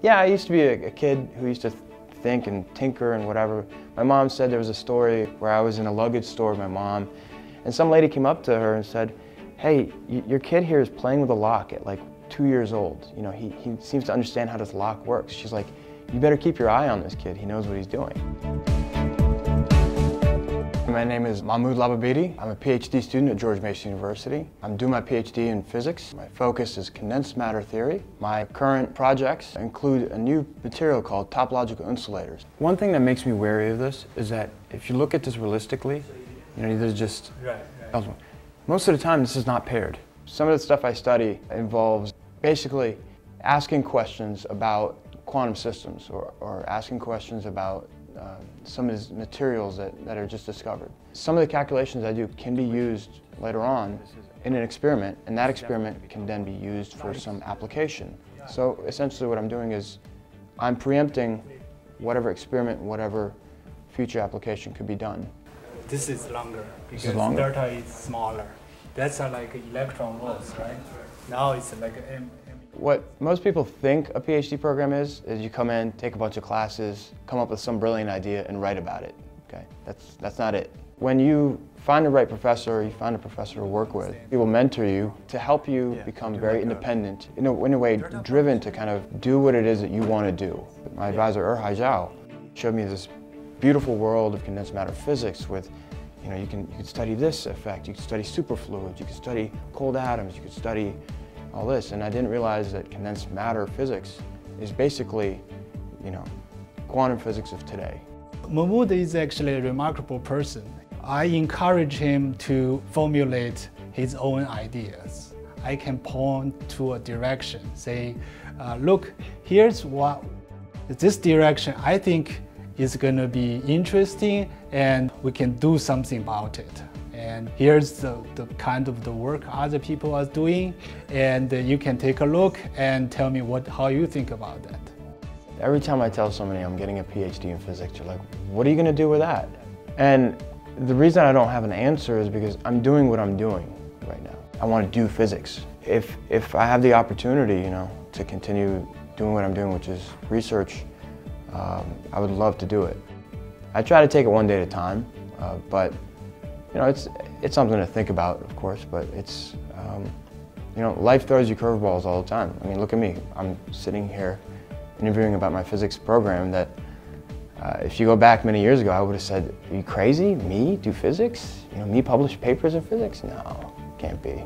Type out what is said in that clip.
Yeah, I used to be a kid who used to think and tinker and whatever. My mom said there was a story where I was in a luggage store with my mom, and some lady came up to her and said, "Hey, your kid here is playing with a lock at like 2 years old. You know, he seems to understand how this lock works." She's like, "You better keep your eye on this kid. He knows what he's doing." My name is Mahmoud-Lababidi. I'm a PhD student at George Mason University. I'm doing my PhD in physics. My focus is condensed matter theory. My current projects include a new material called topological insulators. One thing that makes me wary of this is that if you look at this realistically, you know, there's just... Right. Most of the time, this is not paired. Some of the stuff I study involves basically asking questions about quantum systems or asking questions about some of the materials that are just discovered. Some of the calculations I do can be used later on in an experiment, and that experiment can then be used for some application. So essentially what I'm doing is I'm preempting whatever experiment, whatever future application could be done. This is longer because delta is smaller. That's like electron volts, right? Now it's like What most people think a PhD program is you come in, take a bunch of classes, come up with some brilliant idea and write about it. Okay, that's not it. When you find the right professor, you find a professor to work with, he will mentor you to help you become very independent, in a way driven to kind of do what it is that you want to do. My advisor, Zhao, showed me this beautiful world of condensed matter physics with, you know, you can study this effect, you can study superfluids, you can study cold atoms, you can study all this, and I didn't realize that condensed matter physics is basically, you know, quantum physics of today. Mahmoud is actually a remarkable person. I encourage him to formulate his own ideas. I can point to a direction, say, look, here's what this direction I think is going to be interesting and we can do something about it. And here's the kind of the work other people are doing, and you can take a look and tell me how you think about that. Every time I tell somebody I'm getting a PhD in physics, they're like, what are you going to do with that? And the reason I don't have an answer is because I'm doing what I'm doing right now. I want to do physics. If I have the opportunity, you know, to continue doing what I'm doing, which is research, I would love to do it. I try to take it one day at a time, but you know, it's something to think about, of course, but it's, you know, life throws you curveballs all the time. I mean, look at me. I'm sitting here interviewing about my physics program that if you go back many years ago, I would have said, are you crazy? Me do physics? You know, me publish papers in physics? No, can't be.